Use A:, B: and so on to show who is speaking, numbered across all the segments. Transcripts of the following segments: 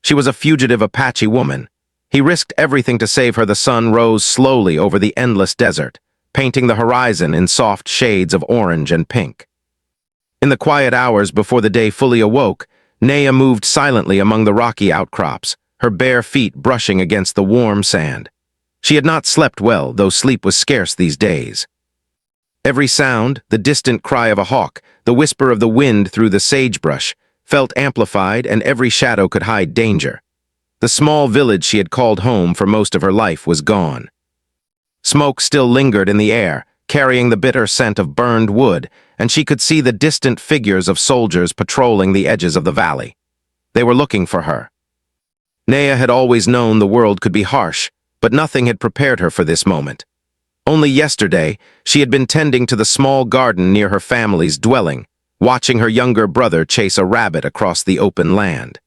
A: She was a fugitive Apache woman. He risked everything to save her. The sun rose slowly over the endless desert, painting the horizon in soft shades of orange and pink. In the quiet hours before the day fully awoke, Naya moved silently among the rocky outcrops, her bare feet brushing against the warm sand. She had not slept well, though sleep was scarce these days. Every sound, the distant cry of a hawk, the whisper of the wind through the sagebrush, felt amplified, and every shadow could hide danger. The small village she had called home for most of her life was gone. Smoke still lingered in the air, carrying the bitter scent of burned wood, and she could see the distant figures of soldiers patrolling the edges of the valley. They were looking for her. Naya had always known the world could be harsh, but nothing had prepared her for this moment. Only yesterday, she had been tending to the small garden near her family's dwelling, watching her younger brother chase a rabbit across the open land.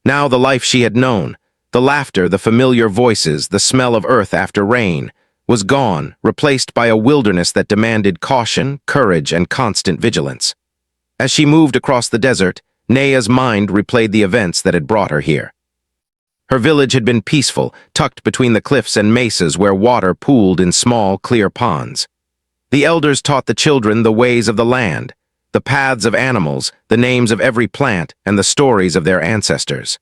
A: Now the life she had known, the laughter, the familiar voices, the smell of earth after rain, was gone, replaced by a wilderness that demanded caution, courage, and constant vigilance. As she moved across the desert, Naya's mind replayed the events that had brought her here. Her village had been peaceful, tucked between the cliffs and mesas where water pooled in small, clear ponds. The elders taught the children the ways of the land, the paths of animals, the names of every plant, and the stories of their ancestors.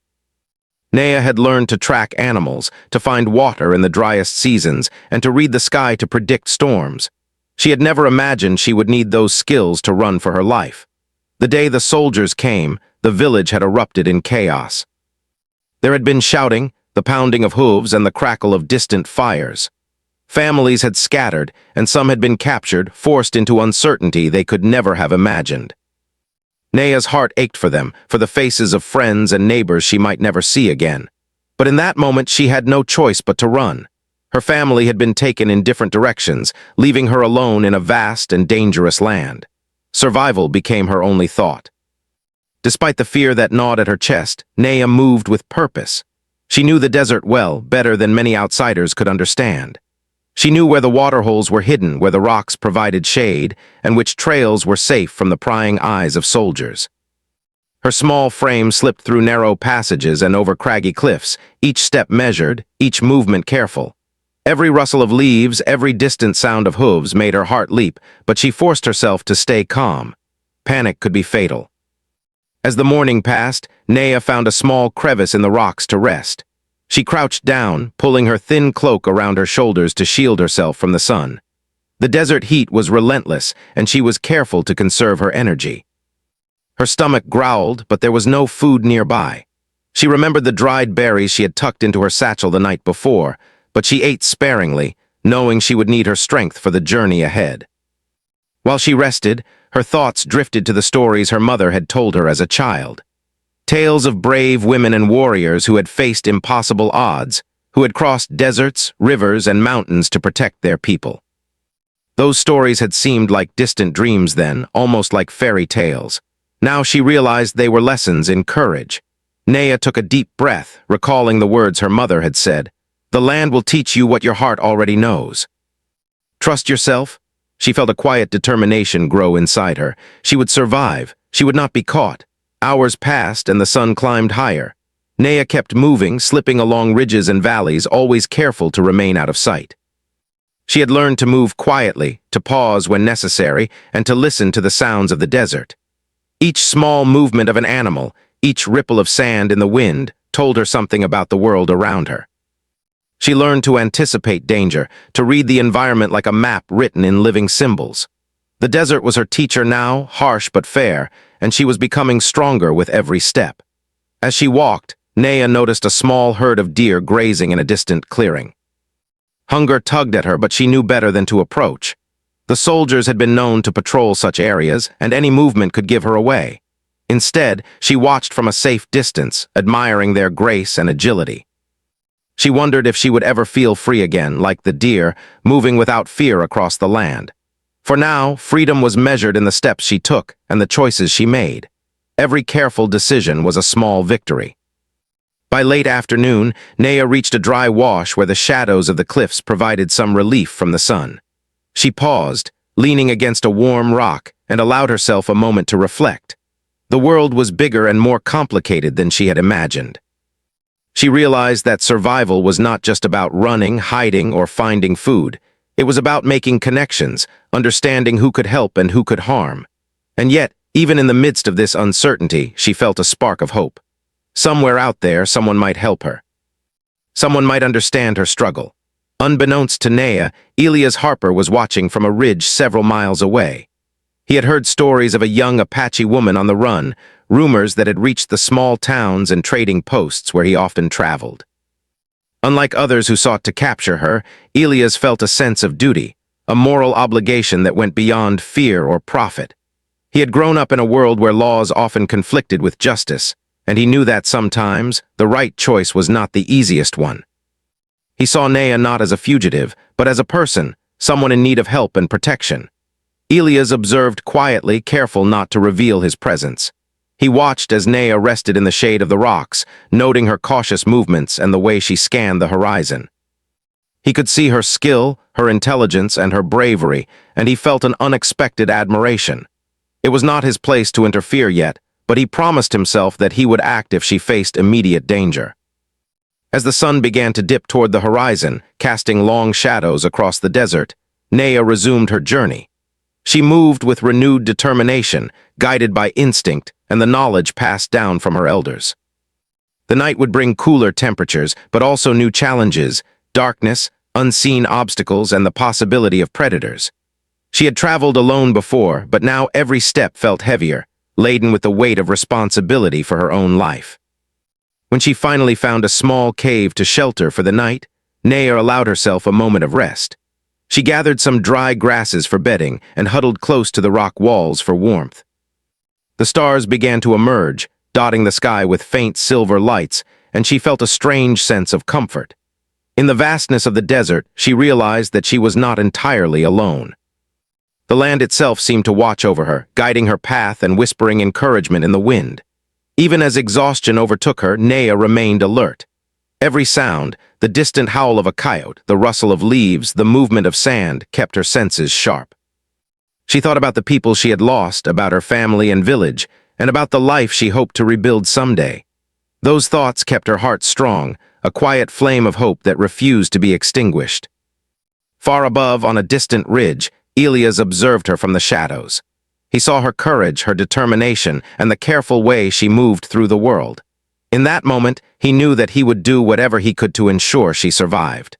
A: Naya had learned to track animals, to find water in the driest seasons, and to read the sky to predict storms. She had never imagined she would need those skills to run for her life. The day the soldiers came, the village had erupted in chaos. There had been shouting, the pounding of hooves, and the crackle of distant fires. Families had scattered, and some had been captured, forced into uncertainty they could never have imagined. Naya's heart ached for them, for the faces of friends and neighbors she might never see again. But in that moment she had no choice but to run. Her family had been taken in different directions, leaving her alone in a vast and dangerous land. Survival became her only thought. Despite the fear that gnawed at her chest, Naya moved with purpose. She knew the desert well, better than many outsiders could understand. She knew where the waterholes were hidden, where the rocks provided shade, and which trails were safe from the prying eyes of soldiers. Her small frame slipped through narrow passages and over craggy cliffs, each step measured, each movement careful. Every rustle of leaves, every distant sound of hooves made her heart leap, but she forced herself to stay calm. Panic could be fatal. As the morning passed, Naya found a small crevice in the rocks to rest. She crouched down, pulling her thin cloak around her shoulders to shield herself from the sun. The desert heat was relentless, and she was careful to conserve her energy. Her stomach growled, but there was no food nearby. She remembered the dried berries she had tucked into her satchel the night before, but she ate sparingly, knowing she would need her strength for the journey ahead. While she rested, her thoughts drifted to the stories her mother had told her as a child. Tales of brave women and warriors who had faced impossible odds, who had crossed deserts, rivers, and mountains to protect their people. Those stories had seemed like distant dreams then, almost like fairy tales. Now she realized they were lessons in courage. Naya took a deep breath, recalling the words her mother had said. "The land will teach you what your heart already knows." Trust yourself. She felt a quiet determination grow inside her. She would survive. She would not be caught. Hours passed and the sun climbed higher. Naya kept moving, slipping along ridges and valleys, always careful to remain out of sight. She had learned to move quietly, to pause when necessary, and to listen to the sounds of the desert. Each small movement of an animal, each ripple of sand in the wind, told her something about the world around her. She learned to anticipate danger, to read the environment like a map written in living symbols. The desert was her teacher now, harsh but fair, and she was becoming stronger with every step. As she walked, Naya noticed a small herd of deer grazing in a distant clearing. Hunger tugged at her, but she knew better than to approach. The soldiers had been known to patrol such areas, and any movement could give her away. Instead, she watched from a safe distance, admiring their grace and agility. She wondered if she would ever feel free again, like the deer, moving without fear across the land. For now, freedom was measured in the steps she took and the choices she made. Every careful decision was a small victory. By late afternoon, Naya reached a dry wash where the shadows of the cliffs provided some relief from the sun. She paused, leaning against a warm rock, and allowed herself a moment to reflect. The world was bigger and more complicated than she had imagined. She realized that survival was not just about running, hiding, or finding food. It was about making connections, understanding who could help and who could harm. And yet, even in the midst of this uncertainty, she felt a spark of hope. Somewhere out there, someone might help her. Someone might understand her struggle. Unbeknownst to Naya, Elias Harper was watching from a ridge several miles away. He had heard stories of a young Apache woman on the run, rumors that had reached the small towns and trading posts where he often traveled. Unlike others who sought to capture her, Elias felt a sense of duty, a moral obligation that went beyond fear or profit. He had grown up in a world where laws often conflicted with justice, and he knew that sometimes the right choice was not the easiest one. He saw Naya not as a fugitive, but as a person, someone in need of help and protection. Elias observed quietly, careful not to reveal his presence. He watched as Naya rested in the shade of the rocks, noting her cautious movements and the way she scanned the horizon. He could see her skill, her intelligence, and her bravery, and he felt an unexpected admiration. It was not his place to interfere yet, but he promised himself that he would act if she faced immediate danger. As the sun began to dip toward the horizon, casting long shadows across the desert, Naya resumed her journey. She moved with renewed determination, guided by instinct and the knowledge passed down from her elders. The night would bring cooler temperatures, but also new challenges, darkness, unseen obstacles, and the possibility of predators. She had traveled alone before, but now every step felt heavier, laden with the weight of responsibility for her own life. When she finally found a small cave to shelter for the night, Naya allowed herself a moment of rest. She gathered some dry grasses for bedding and huddled close to the rock walls for warmth. The stars began to emerge, dotting the sky with faint silver lights, and she felt a strange sense of comfort. In the vastness of the desert, she realized that she was not entirely alone. The land itself seemed to watch over her, guiding her path and whispering encouragement in the wind. Even as exhaustion overtook her, Naya remained alert. Every sound, the distant howl of a coyote, the rustle of leaves, the movement of sand, kept her senses sharp. She thought about the people she had lost, about her family and village, and about the life she hoped to rebuild someday. Those thoughts kept her heart strong, a quiet flame of hope that refused to be extinguished. Far above, on a distant ridge, Elias observed her from the shadows. He saw her courage, her determination, and the careful way she moved through the world. In that moment, he knew that he would do whatever he could to ensure she survived.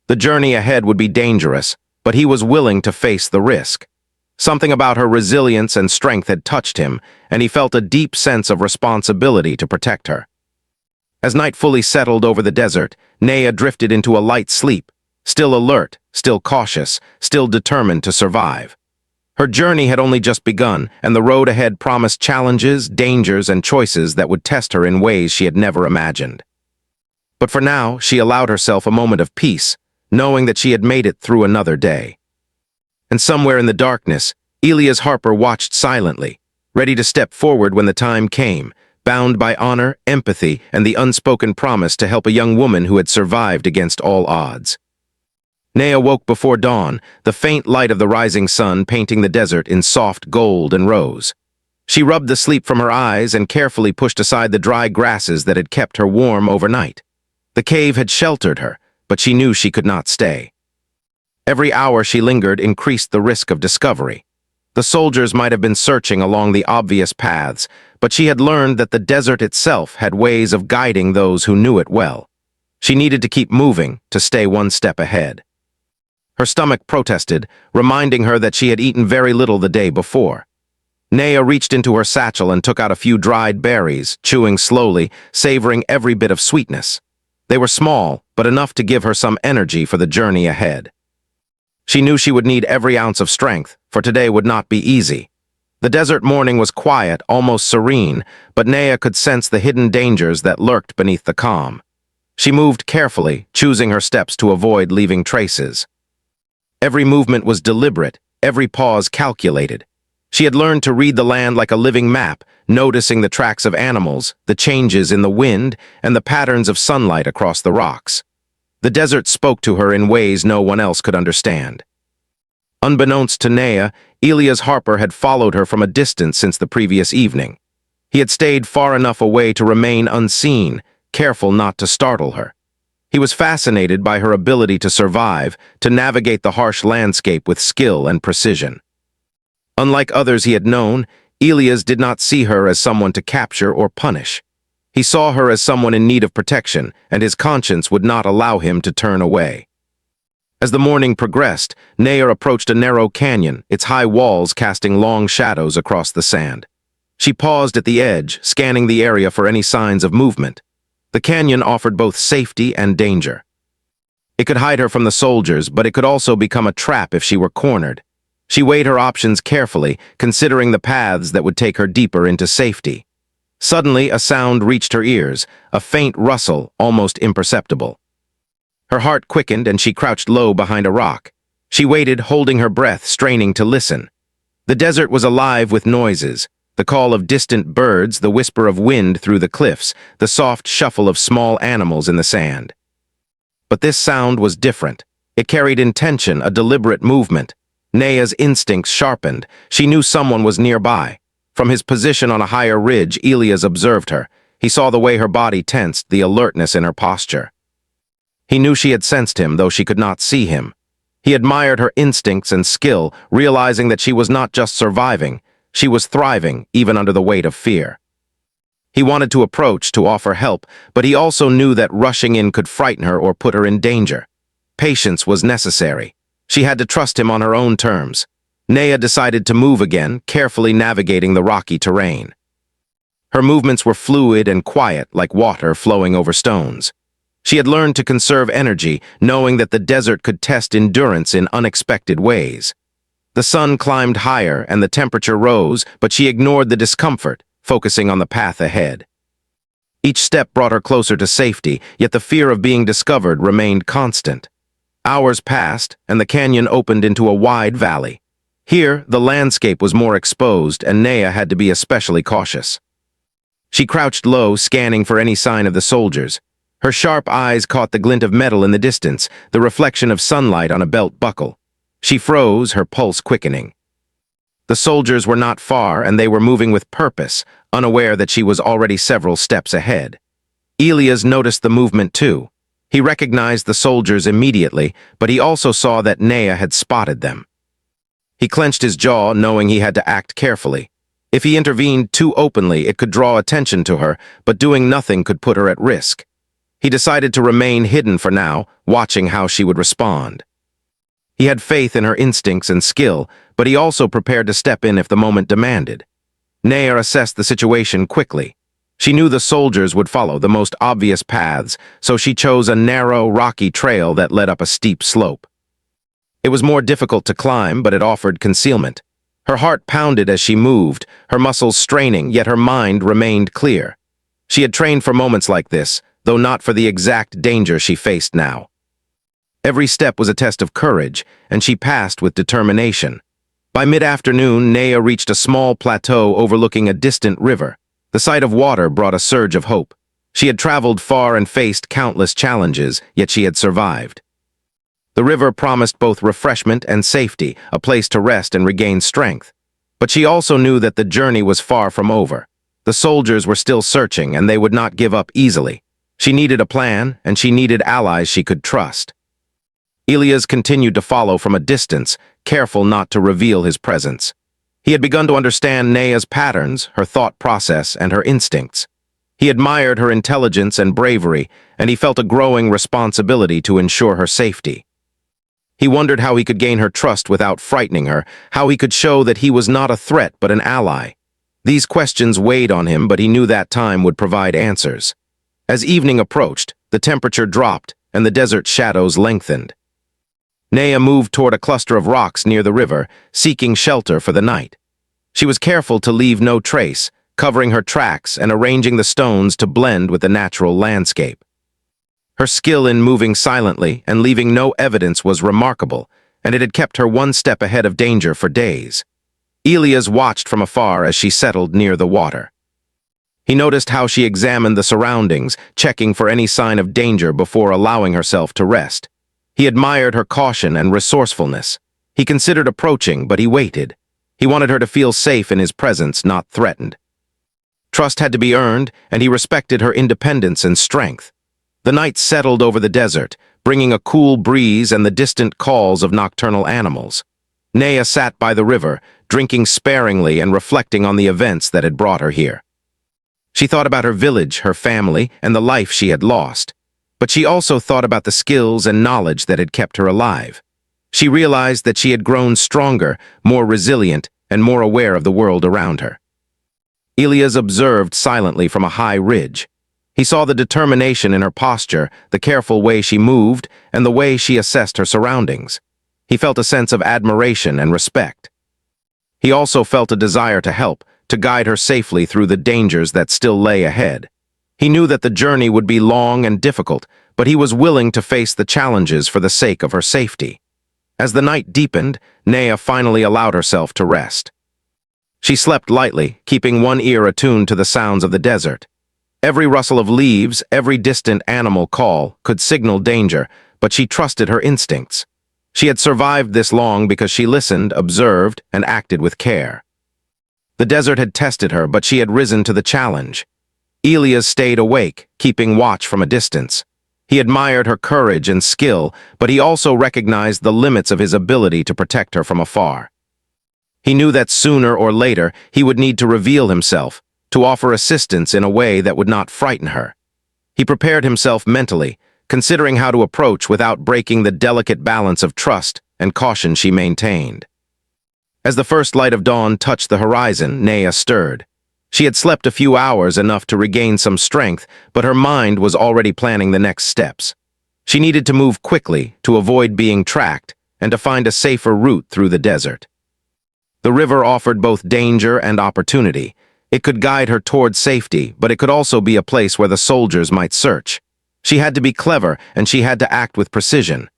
A: The journey ahead would be dangerous, but he was willing to face the risk. Something about her resilience and strength had touched him, and he felt a deep sense of responsibility to protect her. As night fully settled over the desert, Naya drifted into a light sleep, still alert, still cautious, still determined to survive. Her journey had only just begun, and the road ahead promised challenges, dangers, and choices that would test her in ways she had never imagined. But for now, she allowed herself a moment of peace, knowing that she had made it through another day. And somewhere in the darkness, Elias Harper watched silently, ready to step forward when the time came, bound by honor, empathy, and the unspoken promise to help a young woman who had survived against all odds. Naya woke before dawn, the faint light of the rising sun painting the desert in soft gold and rose. She rubbed the sleep from her eyes and carefully pushed aside the dry grasses that had kept her warm overnight. The cave had sheltered her, but she knew she could not stay. Every hour she lingered increased the risk of discovery. The soldiers might have been searching along the obvious paths, but she had learned that the desert itself had ways of guiding those who knew it well. She needed to keep moving, to stay one step ahead. Her stomach protested, reminding her that she had eaten very little the day before. Naya reached into her satchel and took out a few dried berries, chewing slowly, savoring every bit of sweetness. They were small, but enough to give her some energy for the journey ahead. She knew she would need every ounce of strength, for today would not be easy. The desert morning was quiet, almost serene, but Naya could sense the hidden dangers that lurked beneath the calm. She moved carefully, choosing her steps to avoid leaving traces. Every movement was deliberate, every pause calculated. She had learned to read the land like a living map, noticing the tracks of animals, the changes in the wind, and the patterns of sunlight across the rocks. The desert spoke to her in ways no one else could understand. Unbeknownst to Naya, Elias Harper had followed her from a distance since the previous evening. He had stayed far enough away to remain unseen, careful not to startle her. He was fascinated by her ability to survive, to navigate the harsh landscape with skill and precision. Unlike others he had known, Elias did not see her as someone to capture or punish. He saw her as someone in need of protection, and his conscience would not allow him to turn away. As the morning progressed, Naya approached a narrow canyon, its high walls casting long shadows across the sand. She paused at the edge, scanning the area for any signs of movement. The canyon offered both safety and danger. It could hide her from the soldiers, but it could also become a trap if she were cornered. She weighed her options carefully, considering the paths that would take her deeper into safety. Suddenly, a sound reached her ears, a faint rustle, almost imperceptible. Her heart quickened and she crouched low behind a rock. She waited, holding her breath, straining to listen. The desert was alive with noises, the call of distant birds, the whisper of wind through the cliffs, the soft shuffle of small animals in the sand. But this sound was different. It carried intention, a deliberate movement. Naya's instincts sharpened. She knew someone was nearby. From his position on a higher ridge, Elias observed her. He saw the way her body tensed, the alertness in her posture. He knew she had sensed him, though she could not see him. He admired her instincts and skill, realizing that she was not just surviving, she was thriving, even under the weight of fear. He wanted to approach, to offer help, but he also knew that rushing in could frighten her or put her in danger. Patience was necessary. She had to trust him on her own terms. Naya decided to move again, carefully navigating the rocky terrain. Her movements were fluid and quiet, like water flowing over stones. She had learned to conserve energy, knowing that the desert could test endurance in unexpected ways. The sun climbed higher and the temperature rose, but she ignored the discomfort, focusing on the path ahead. Each step brought her closer to safety, yet the fear of being discovered remained constant. Hours passed, and the canyon opened into a wide valley. Here, the landscape was more exposed, and Naya had to be especially cautious. She crouched low, scanning for any sign of the soldiers. Her sharp eyes caught the glint of metal in the distance, the reflection of sunlight on a belt buckle. She froze, her pulse quickening. The soldiers were not far, and they were moving with purpose, unaware that she was already several steps ahead. Elias noticed the movement too. He recognized the soldiers immediately, but he also saw that Naya had spotted them. He clenched his jaw, knowing he had to act carefully. If he intervened too openly, it could draw attention to her, but doing nothing could put her at risk. He decided to remain hidden for now, watching how she would respond. He had faith in her instincts and skill, but he also prepared to step in if the moment demanded. Naya assessed the situation quickly. She knew the soldiers would follow the most obvious paths, so she chose a narrow, rocky trail that led up a steep slope. It was more difficult to climb, but it offered concealment. Her heart pounded as she moved, her muscles straining, yet her mind remained clear. She had trained for moments like this, though not for the exact danger she faced now. Every step was a test of courage, and she passed with determination. By mid-afternoon, Naya reached a small plateau overlooking a distant river. The sight of water brought a surge of hope. She had traveled far and faced countless challenges, yet she had survived. The river promised both refreshment and safety, a place to rest and regain strength. But she also knew that the journey was far from over. The soldiers were still searching, and they would not give up easily. She needed a plan, and she needed allies she could trust. Elias continued to follow from a distance, careful not to reveal his presence. He had begun to understand Naya's patterns, her thought process, and her instincts. He admired her intelligence and bravery, and he felt a growing responsibility to ensure her safety. He wondered how he could gain her trust without frightening her, how he could show that he was not a threat but an ally. These questions weighed on him, but he knew that time would provide answers. As evening approached, the temperature dropped and the desert shadows lengthened. Naya moved toward a cluster of rocks near the river, seeking shelter for the night. She was careful to leave no trace, covering her tracks and arranging the stones to blend with the natural landscape. Her skill in moving silently and leaving no evidence was remarkable, and it had kept her one step ahead of danger for days. Elias watched from afar as she settled near the water. He noticed how she examined the surroundings, checking for any sign of danger before allowing herself to rest. He admired her caution and resourcefulness. He considered approaching, but he waited. He wanted her to feel safe in his presence, not threatened. Trust had to be earned, and he respected her independence and strength. The night settled over the desert, bringing a cool breeze and the distant calls of nocturnal animals. Naya sat by the river, drinking sparingly and reflecting on the events that had brought her here. She thought about her village, her family, and the life she had lost. But she also thought about the skills and knowledge that had kept her alive. She realized that she had grown stronger, more resilient, and more aware of the world around her. Elias observed silently from a high ridge. He saw the determination in her posture, the careful way she moved, and the way she assessed her surroundings. He felt a sense of admiration and respect. He also felt a desire to help, to guide her safely through the dangers that still lay ahead. He knew that the journey would be long and difficult, but he was willing to face the challenges for the sake of her safety. As the night deepened, Naya finally allowed herself to rest. She slept lightly, keeping one ear attuned to the sounds of the desert. Every rustle of leaves, every distant animal call could signal danger, but she trusted her instincts. She had survived this long because she listened, observed, and acted with care. The desert had tested her, but she had risen to the challenge. Elias stayed awake, keeping watch from a distance. He admired her courage and skill, but he also recognized the limits of his ability to protect her from afar. He knew that sooner or later he would need to reveal himself, to offer assistance in a way that would not frighten her. He prepared himself mentally, considering how to approach without breaking the delicate balance of trust and caution she maintained. As the first light of dawn touched the horizon, Naya stirred. She had slept a few hours, enough to regain some strength, but her mind was already planning the next steps. She needed to move quickly to avoid being tracked and to find a safer route through the desert. The river offered both danger and opportunity. It could guide her toward safety, but it could also be a place where the soldiers might search. She had to be clever, and she had to act with precision.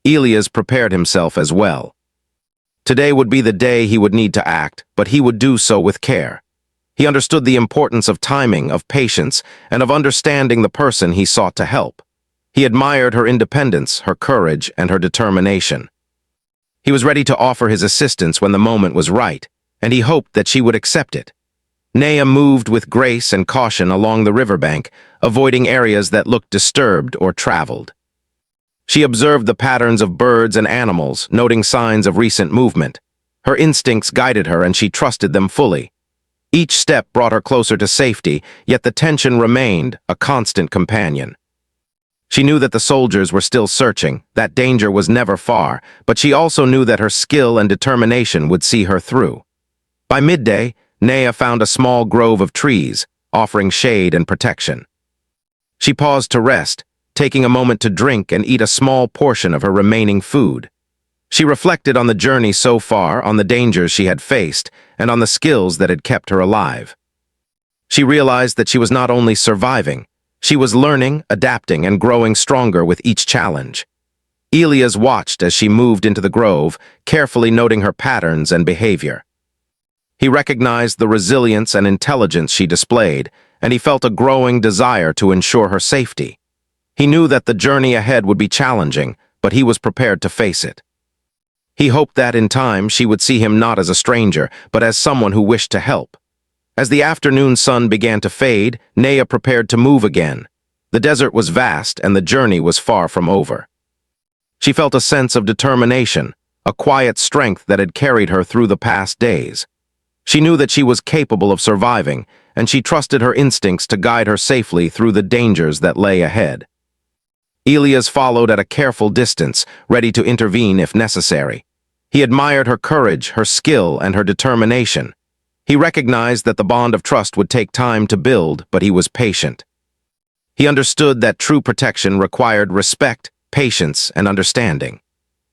A: Elias prepared himself as well. Today would be the day he would need to act, but he would do so with care. He understood the importance of timing, of patience, and of understanding the person he sought to help. He admired her independence, her courage, and her determination. He was ready to offer his assistance when the moment was right, and he hoped that she would accept it. Naya moved with grace and caution along the riverbank, avoiding areas that looked disturbed or traveled. She observed the patterns of birds and animals, noting signs of recent movement. Her instincts guided her, and she trusted them fully. Each step brought her closer to safety, yet the tension remained, a constant companion. She knew that the soldiers were still searching, that danger was never far, but she also knew that her skill and determination would see her through. By midday, Naya found a small grove of trees, offering shade and protection. She paused to rest, taking a moment to drink and eat a small portion of her remaining food. She reflected on the journey so far, on the dangers she had faced, and on the skills that had kept her alive. She realized that she was not only surviving, she was learning, adapting, and growing stronger with each challenge. Elias watched as she moved into the grove, carefully noting her patterns and behavior. He recognized the resilience and intelligence she displayed, and he felt a growing desire to ensure her safety. He knew that the journey ahead would be challenging, but he was prepared to face it. He hoped that in time she would see him not as a stranger, but as someone who wished to help. As the afternoon sun began to fade, Naya prepared to move again. The desert was vast, and the journey was far from over. She felt a sense of determination, a quiet strength that had carried her through the past days. She knew that she was capable of surviving, and she trusted her instincts to guide her safely through the dangers that lay ahead. Elias followed at a careful distance, ready to intervene if necessary. He admired her courage, her skill, and her determination. He recognized that the bond of trust would take time to build, but he was patient. He understood that true protection required respect, patience, and understanding.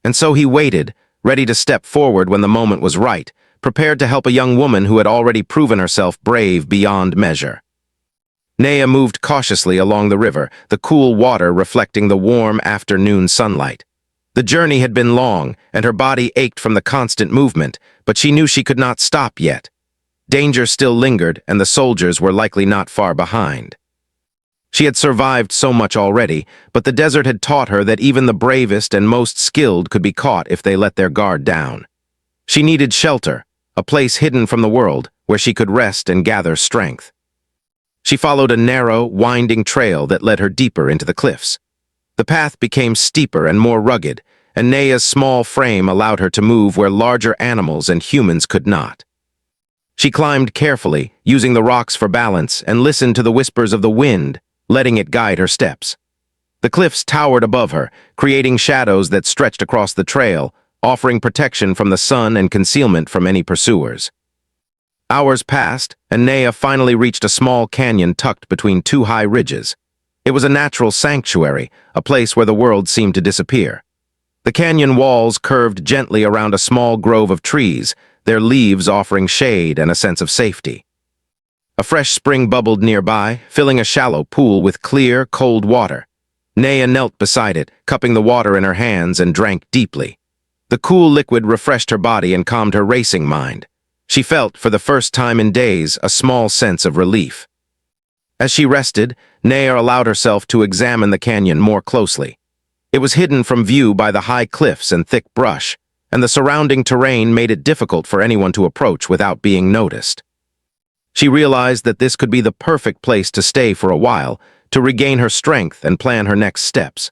A: And so he waited, ready to step forward when the moment was right, prepared to help a young woman who had already proven herself brave beyond measure. Naya moved cautiously along the river, the cool water reflecting the warm afternoon sunlight. The journey had been long, and her body ached from the constant movement, but she knew she could not stop yet. Danger still lingered, and the soldiers were likely not far behind. She had survived so much already, but the desert had taught her that even the bravest and most skilled could be caught if they let their guard down. She needed shelter, a place hidden from the world, where she could rest and gather strength. She followed a narrow, winding trail that led her deeper into the cliffs. The path became steeper and more rugged, and Nea's small frame allowed her to move where larger animals and humans could not. She climbed carefully, using the rocks for balance, and listened to the whispers of the wind, letting it guide her steps. The cliffs towered above her, creating shadows that stretched across the trail, offering protection from the sun and concealment from any pursuers. Hours passed, and Nea finally reached a small canyon tucked between two high ridges. It was a natural sanctuary, a place where the world seemed to disappear. The canyon walls curved gently around a small grove of trees, their leaves offering shade and a sense of safety. A fresh spring bubbled nearby, filling a shallow pool with clear, cold water. Nea knelt beside it, cupping the water in her hands, and drank deeply. The cool liquid refreshed her body and calmed her racing mind. She felt, for the first time in days, a small sense of relief. As she rested, Nea allowed herself to examine the canyon more closely. It was hidden from view by the high cliffs and thick brush, and the surrounding terrain made it difficult for anyone to approach without being noticed. She realized that this could be the perfect place to stay for a while, to regain her strength and plan her next steps.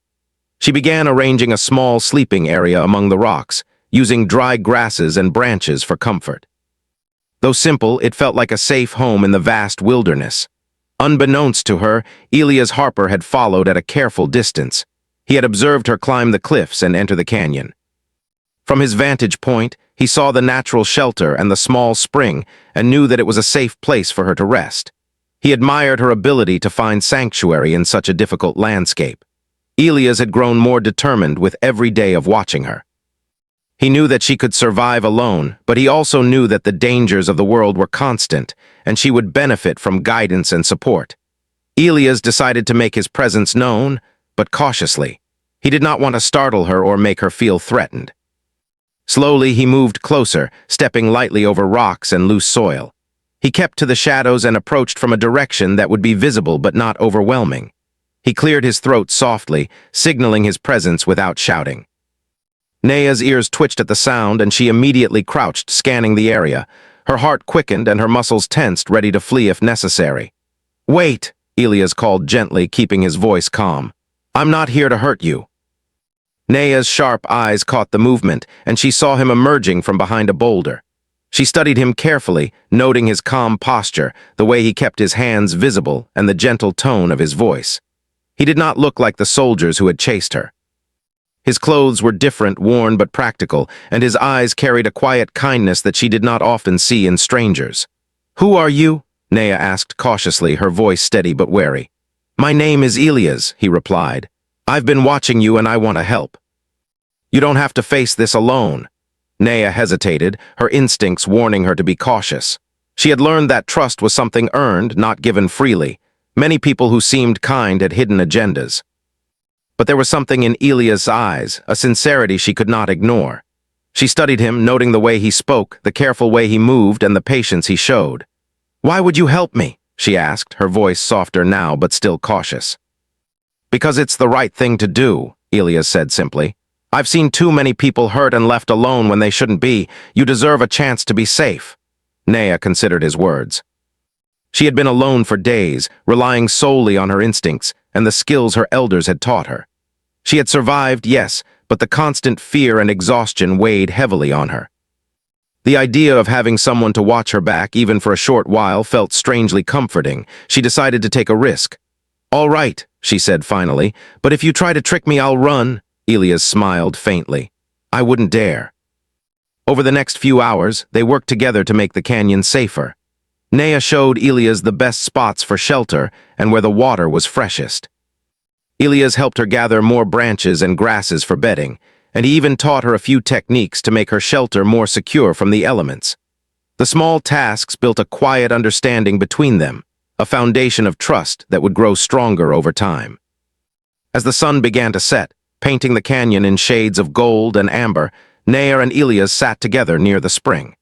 A: She began arranging a small sleeping area among the rocks, using dry grasses and branches for comfort. Though simple, it felt like a safe home in the vast wilderness. Unbeknownst to her, Elias Harper had followed at a careful distance. He had observed her climb the cliffs and enter the canyon. From his vantage point, he saw the natural shelter and the small spring and knew that it was a safe place for her to rest. He admired her ability to find sanctuary in such a difficult landscape. Elias had grown more determined with every day of watching her. He knew that she could survive alone, but he also knew that the dangers of the world were constant, and she would benefit from guidance and support. Elias decided to make his presence known, but cautiously. He did not want to startle her or make her feel threatened. Slowly, he moved closer, stepping lightly over rocks and loose soil. He kept to the shadows and approached from a direction that would be visible but not overwhelming. He cleared his throat softly, signaling his presence without shouting. Nea's ears twitched at the sound, and she immediately crouched, scanning the area. Her heart quickened and her muscles tensed, ready to flee if necessary. "Wait," Elias called gently, keeping his voice calm. "I'm not here to hurt you." Nea's sharp eyes caught the movement, and she saw him emerging from behind a boulder. She studied him carefully, noting his calm posture, the way he kept his hands visible, and the gentle tone of his voice. He did not look like the soldiers who had chased her. His clothes were different, worn but practical, and his eyes carried a quiet kindness that she did not often see in strangers. "Who are you?" Nea asked cautiously, her voice steady but wary. "My name is Elias," he replied. "I've been watching you and I want to help." "You don't have to face this alone." Nea hesitated, her instincts warning her to be cautious. She had learned that trust was something earned, not given freely. Many people who seemed kind had hidden agendas. But there was something in Elias' eyes, a sincerity she could not ignore. She studied him, noting the way he spoke, the careful way he moved, and the patience he showed. "Why would you help me?" she asked, her voice softer now but still cautious. "Because it's the right thing to do," Elias said simply. "I've seen too many people hurt and left alone when they shouldn't be. You deserve a chance to be safe." Nea considered his words. She had been alone for days, relying solely on her instincts and the skills her elders had taught her. She had survived, yes, but the constant fear and exhaustion weighed heavily on her. The idea of having someone to watch her back, even for a short while, felt strangely comforting. She decided to take a risk. "All right," she said finally, "but if you try to trick me, I'll run." Elias smiled faintly. "I wouldn't dare." Over the next few hours, they worked together to make the canyon safer. Nea showed Elias the best spots for shelter and where the water was freshest. Elias helped her gather more branches and grasses for bedding, and he even taught her a few techniques to make her shelter more secure from the elements. The small tasks built a quiet understanding between them, a foundation of trust that would grow stronger over time. As the sun began to set, painting the canyon in shades of gold and amber, Nea and Elias sat together near the spring.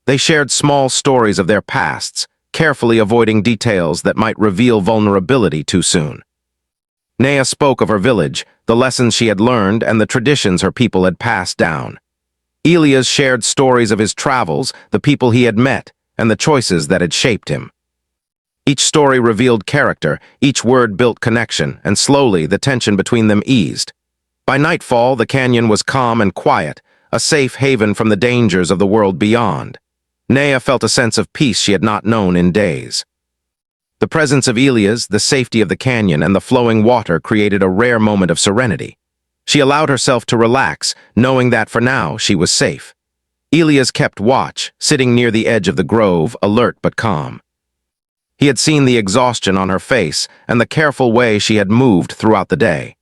A: They shared small stories of their pasts, carefully avoiding details that might reveal vulnerability too soon. Nea spoke of her village, the lessons she had learned, and the traditions her people had passed down. Elias shared stories of his travels, the people he had met, and the choices that had shaped him. Each story revealed character, each word built connection, and slowly the tension between them eased. By nightfall, the canyon was calm and quiet, a safe haven from the dangers of the world beyond. Nea felt a sense of peace she had not known in days. The presence of Elias, the safety of the canyon, and the flowing water created a rare moment of serenity. She allowed herself to relax, knowing that for now she was safe. Elias kept watch, sitting near the edge of the grove, alert but calm. He had seen the exhaustion on her face and the careful way she had moved throughout the day.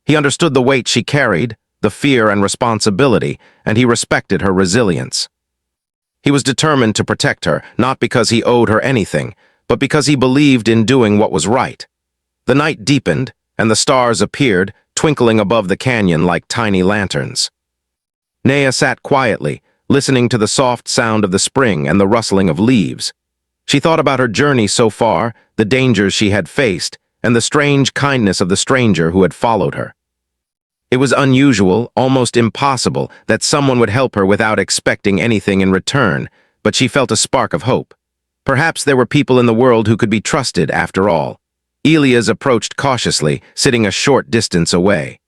A: He understood the weight she carried, the fear and responsibility, and he respected her resilience. He was determined to protect her, not because he owed her anything, but because he believed in doing what was right. The night deepened, and the stars appeared, twinkling above the canyon like tiny lanterns. Nea sat quietly, listening to the soft sound of the spring and the rustling of leaves. She thought about her journey so far, the dangers she had faced, and the strange kindness of the stranger who had followed her. It was unusual, almost impossible, that someone would help her without expecting anything in return, but she felt a spark of hope. Perhaps there were people in the world who could be trusted after all. Elias approached cautiously, sitting a short distance away.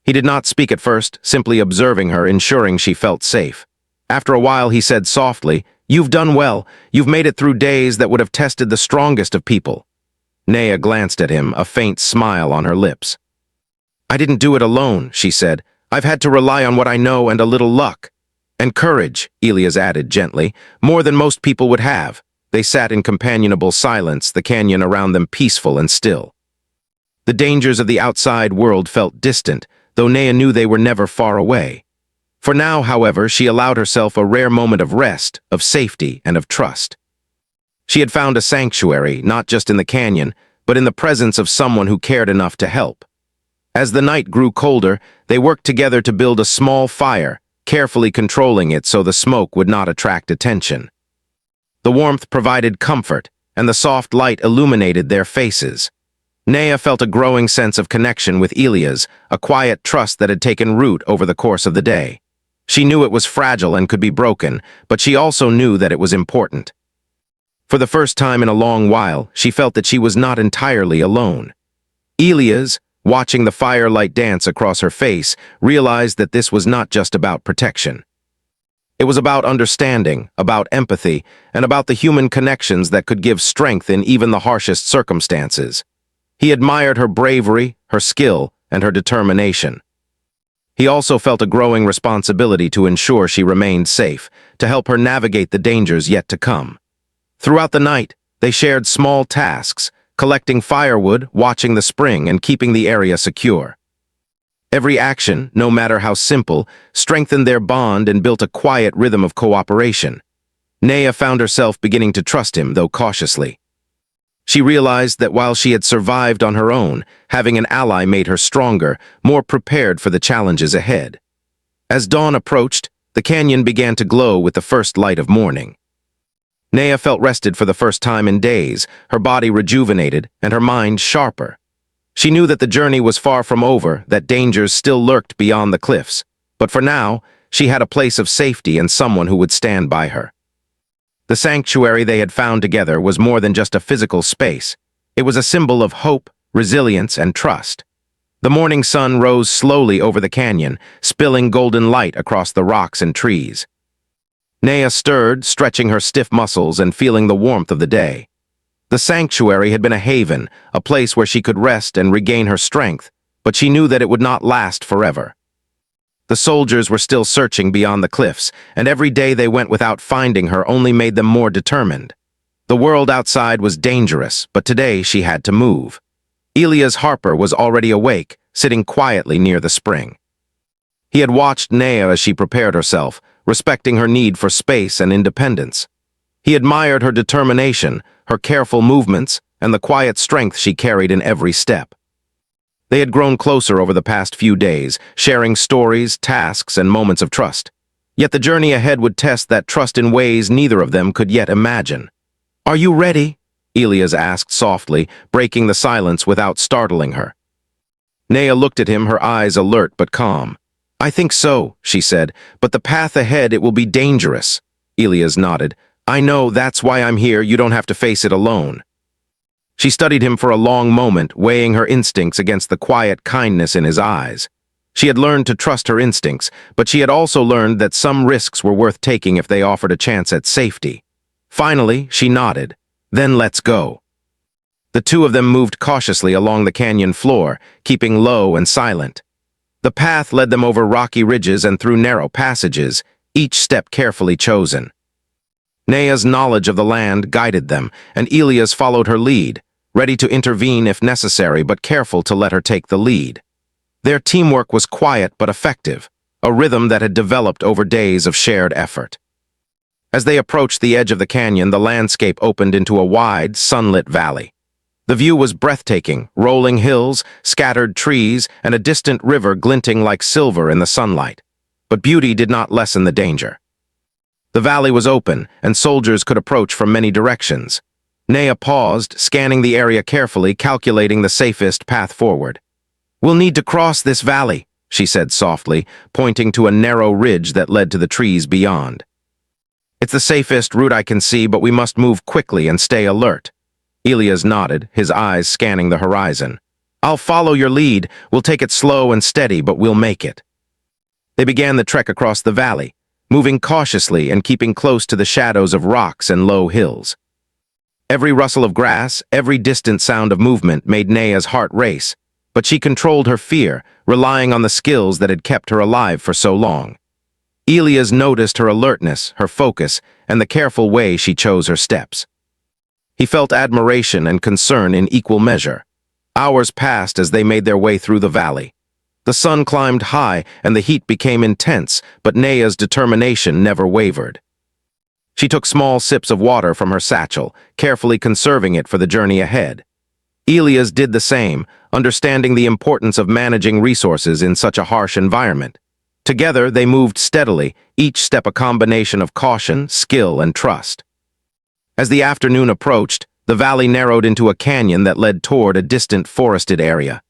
A: He did not speak at first, simply observing her, ensuring she felt safe. After a while he said softly, "You've done well. You've made it through days that would have tested the strongest of people." Nea glanced at him, a faint smile on her lips. "I didn't do it alone," she said. "I've had to rely on what I know and a little luck." "And courage," Elias added gently, "more than most people would have." They sat in companionable silence, the canyon around them peaceful and still. The dangers of the outside world felt distant, though Nea knew they were never far away. For now, however, she allowed herself a rare moment of rest, of safety, and of trust. She had found a sanctuary, not just in the canyon, but in the presence of someone who cared enough to help. As the night grew colder, they worked together to build a small fire, carefully controlling it so the smoke would not attract attention. The warmth provided comfort, and the soft light illuminated their faces. Nea felt a growing sense of connection with Elias, a quiet trust that had taken root over the course of the day. She knew it was fragile and could be broken, but she also knew that it was important. For the first time in a long while, she felt that she was not entirely alone. Elias, watching the firelight dance across her face, realized that this was not just about protection. It was about understanding, about empathy, and about the human connections that could give strength in even the harshest circumstances. He admired her bravery, her skill, and her determination. He also felt a growing responsibility to ensure she remained safe, to help her navigate the dangers yet to come. Throughout the night, they shared small tasks, collecting firewood, watching the spring, and keeping the area secure. Every action, no matter how simple, strengthened their bond and built a quiet rhythm of cooperation. Nea found herself beginning to trust him, though cautiously. She realized that while she had survived on her own, having an ally made her stronger, more prepared for the challenges ahead. As dawn approached, the canyon began to glow with the first light of morning. Nea felt rested for the first time in days, her body rejuvenated and her mind sharper. She knew that the journey was far from over, that dangers still lurked beyond the cliffs, but for now, she had a place of safety and someone who would stand by her. The sanctuary they had found together was more than just a physical space. It was a symbol of hope, resilience, and trust. The morning sun rose slowly over the canyon, spilling golden light across the rocks and trees. Nea stirred, stretching her stiff muscles and feeling the warmth of the day. The sanctuary had been a haven, a place where she could rest and regain her strength, but she knew that it would not last forever. The soldiers were still searching beyond the cliffs, and every day they went without finding her only made them more determined. The world outside was dangerous, but today she had to move. Elias Harper was already awake, sitting quietly near the spring. He had watched Nea as she prepared herself, respecting her need for space and independence. He admired her determination, her careful movements, and the quiet strength she carried in every step. They had grown closer over the past few days, sharing stories, tasks, and moments of trust. Yet the journey ahead would test that trust in ways neither of them could yet imagine. "Are you ready?" Elias asked softly, breaking the silence without startling her. Nea looked at him, her eyes alert but calm. "I think so," she said, "but the path ahead, it will be dangerous." Elias nodded. "I know, that's why I'm here, you don't have to face it alone." She studied him for a long moment, weighing her instincts against the quiet kindness in his eyes. She had learned to trust her instincts, but she had also learned that some risks were worth taking if they offered a chance at safety. Finally, she nodded. Then let's go. The two of them moved cautiously along the canyon floor, keeping low and silent. The path led them over rocky ridges and through narrow passages, each step carefully chosen. Nea's knowledge of the land guided them, and Elias followed her lead, ready to intervene if necessary but careful to let her take the lead. Their teamwork was quiet but effective, a rhythm that had developed over days of shared effort. As they approached the edge of the canyon, the landscape opened into a wide, sunlit valley. The view was breathtaking, rolling hills, scattered trees, and a distant river glinting like silver in the sunlight. But beauty did not lessen the danger. The valley was open, and soldiers could approach from many directions. Nea paused, scanning the area carefully, calculating the safest path forward. "We'll need to cross this valley," she said softly, pointing to a narrow ridge that led to the trees beyond. "It's the safest route I can see, but we must move quickly and stay alert." Elias nodded, his eyes scanning the horizon. "I'll follow your lead. We'll take it slow and steady, but we'll make it." They began the trek across the valley, moving cautiously and keeping close to the shadows of rocks and low hills. Every rustle of grass, every distant sound of movement made Nea's heart race, but she controlled her fear, relying on the skills that had kept her alive for so long. Elias noticed her alertness, her focus, and the careful way she chose her steps. He felt admiration and concern in equal measure. Hours passed as they made their way through the valley. The sun climbed high and the heat became intense, but Nea's determination never wavered. She took small sips of water from her satchel, carefully conserving it for the journey ahead. Elias did the same, understanding the importance of managing resources in such a harsh environment. Together, they moved steadily, each step a combination of caution, skill, and trust. As the afternoon approached, the valley narrowed into a canyon that led toward a distant forested area.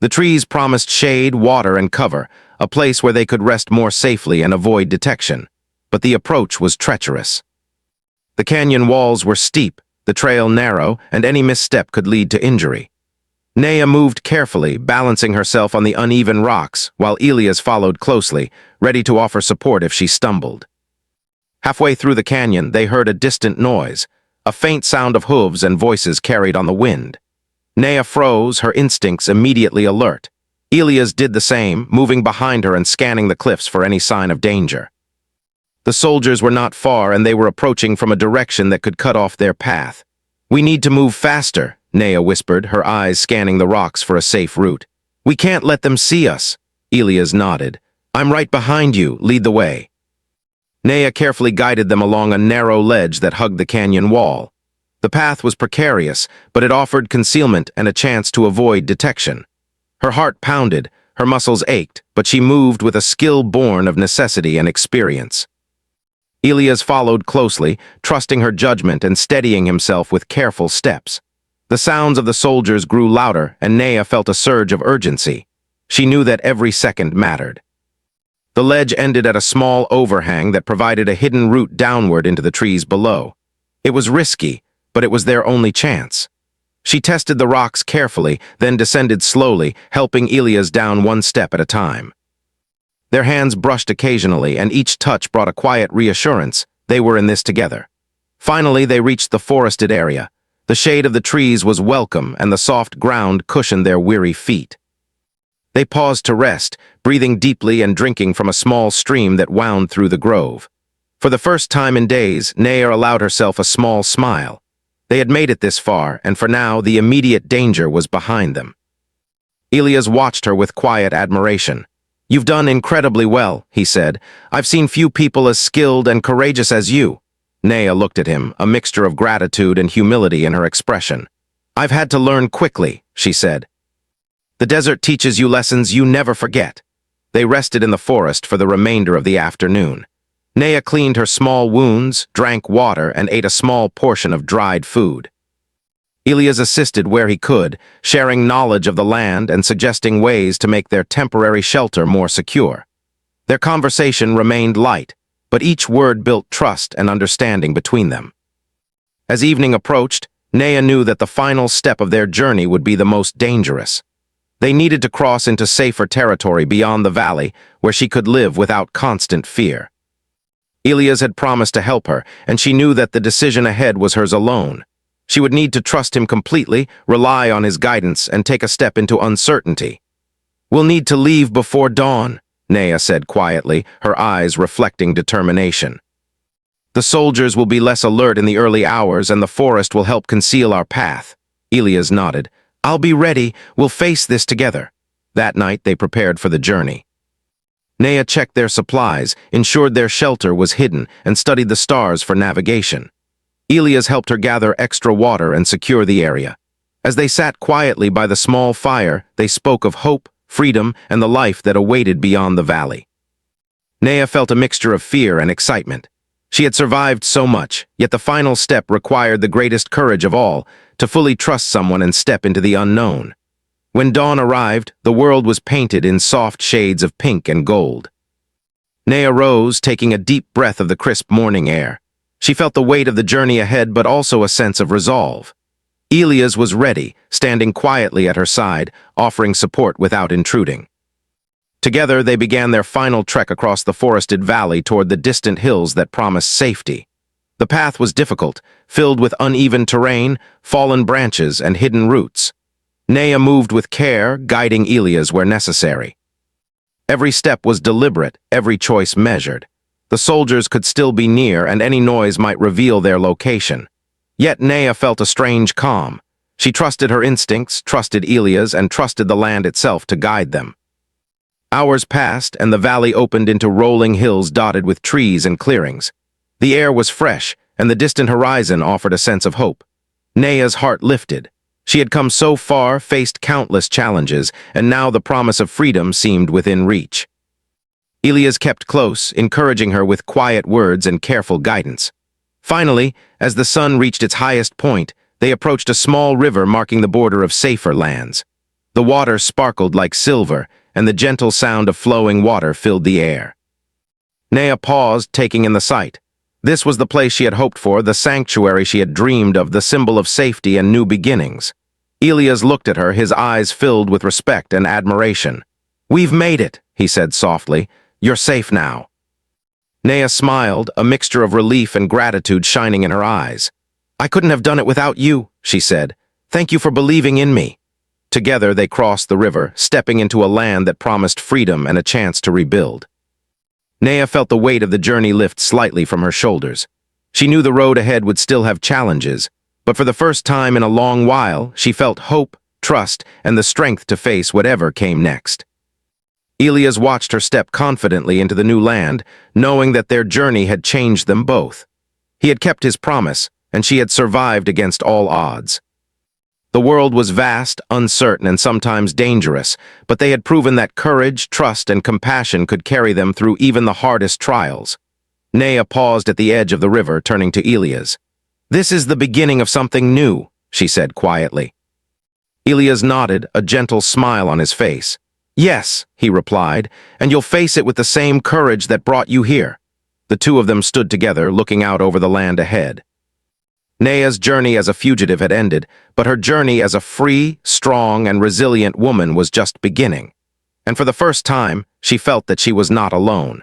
A: The trees promised shade, water, and cover, a place where they could rest more safely and avoid detection. But the approach was treacherous. The canyon walls were steep, the trail narrow, and any misstep could lead to injury. Nea moved carefully, balancing herself on the uneven rocks, while Elias followed closely, ready to offer support if she stumbled. Halfway through the canyon, they heard a distant noise, a faint sound of hooves and voices carried on the wind. Nea froze, her instincts immediately alert. Elias did the same, moving behind her and scanning the cliffs for any sign of danger. The soldiers were not far, and they were approaching from a direction that could cut off their path. "We need to move faster," Nea whispered, her eyes scanning the rocks for a safe route. "We can't let them see us." Elias nodded. "I'm right behind you. Lead the way." Nea carefully guided them along a narrow ledge that hugged the canyon wall. The path was precarious, but it offered concealment and a chance to avoid detection. Her heart pounded, her muscles ached, but she moved with a skill born of necessity and experience. Elias followed closely, trusting her judgment and steadying himself with careful steps. The sounds of the soldiers grew louder, and Nea felt a surge of urgency. She knew that every second mattered. The ledge ended at a small overhang that provided a hidden route downward into the trees below. It was risky, but it was their only chance. She tested the rocks carefully, then descended slowly, helping Elias down one step at a time. Their hands brushed occasionally, and each touch brought a quiet reassurance. They were in this together. Finally, they reached the forested area. The shade of the trees was welcome, and the soft ground cushioned their weary feet. They paused to rest, breathing deeply and drinking from a small stream that wound through the grove. For the first time in days, Nea allowed herself a small smile. They had made it this far, and for now, the immediate danger was behind them. Elias watched her with quiet admiration. "You've done incredibly well," he said. "I've seen few people as skilled and courageous as you." Nea looked at him, a mixture of gratitude and humility in her expression. "I've had to learn quickly," she said. "The desert teaches you lessons you never forget." They rested in the forest for the remainder of the afternoon. Nea cleaned her small wounds, drank water, and ate a small portion of dried food. Elias assisted where he could, sharing knowledge of the land and suggesting ways to make their temporary shelter more secure. Their conversation remained light, but each word built trust and understanding between them. As evening approached, Nea knew that the final step of their journey would be the most dangerous. They needed to cross into safer territory beyond the valley, where she could live without constant fear. Elias had promised to help her, and she knew that the decision ahead was hers alone. She would need to trust him completely, rely on his guidance, and take a step into uncertainty. "We'll need to leave before dawn," Nea said quietly, her eyes reflecting determination. "The soldiers will be less alert in the early hours, and the forest will help conceal our path." Elias nodded. "I'll be ready. We'll face this together." That night, they prepared for the journey. Nea checked their supplies, ensured their shelter was hidden, and studied the stars for navigation. Elias helped her gather extra water and secure the area. As they sat quietly by the small fire, they spoke of hope, freedom, and the life that awaited beyond the valley. Nea felt a mixture of fear and excitement. She had survived so much, yet the final step required the greatest courage of all, to fully trust someone and step into the unknown. When dawn arrived, the world was painted in soft shades of pink and gold. Nea rose, taking a deep breath of the crisp morning air. She felt the weight of the journey ahead, but also a sense of resolve. Elias was ready, standing quietly at her side, offering support without intruding. Together, they began their final trek across the forested valley toward the distant hills that promised safety. The path was difficult, filled with uneven terrain, fallen branches, and hidden roots. Nea moved with care, guiding Elias where necessary. Every step was deliberate, every choice measured. The soldiers could still be near, and any noise might reveal their location. Yet Nea felt a strange calm. She trusted her instincts, trusted Elias, and trusted the land itself to guide them. Hours passed, and the valley opened into rolling hills dotted with trees and clearings. The air was fresh, and the distant horizon offered a sense of hope. Nea's heart lifted. She had come so far, faced countless challenges, and now the promise of freedom seemed within reach. Elias kept close, encouraging her with quiet words and careful guidance. Finally, as the sun reached its highest point, they approached a small river marking the border of safer lands. The water sparkled like silver, and the gentle sound of flowing water filled the air. Nea paused, taking in the sight. This was the place she had hoped for, the sanctuary she had dreamed of, the symbol of safety and new beginnings. Elias looked at her, his eyes filled with respect and admiration. "We've made it," he said softly. "You're safe now." Nea smiled, a mixture of relief and gratitude shining in her eyes. "I couldn't have done it without you," she said. "Thank you for believing in me." Together they crossed the river, stepping into a land that promised freedom and a chance to rebuild. Nea felt the weight of the journey lift slightly from her shoulders. She knew the road ahead would still have challenges, but for the first time in a long while, she felt hope, trust, and the strength to face whatever came next. Elias watched her step confidently into the new land, knowing that their journey had changed them both. He had kept his promise, and she had survived against all odds. The world was vast, uncertain, and sometimes dangerous, but they had proven that courage, trust, and compassion could carry them through even the hardest trials. Nea paused at the edge of the river, turning to Elias. "This is the beginning of something new," she said quietly. Elias nodded, a gentle smile on his face. "Yes," he replied, "and you'll face it with the same courage that brought you here." The two of them stood together, looking out over the land ahead. Nea's journey as a fugitive had ended, but her journey as a free, strong, and resilient woman was just beginning. And for the first time, she felt that she was not alone.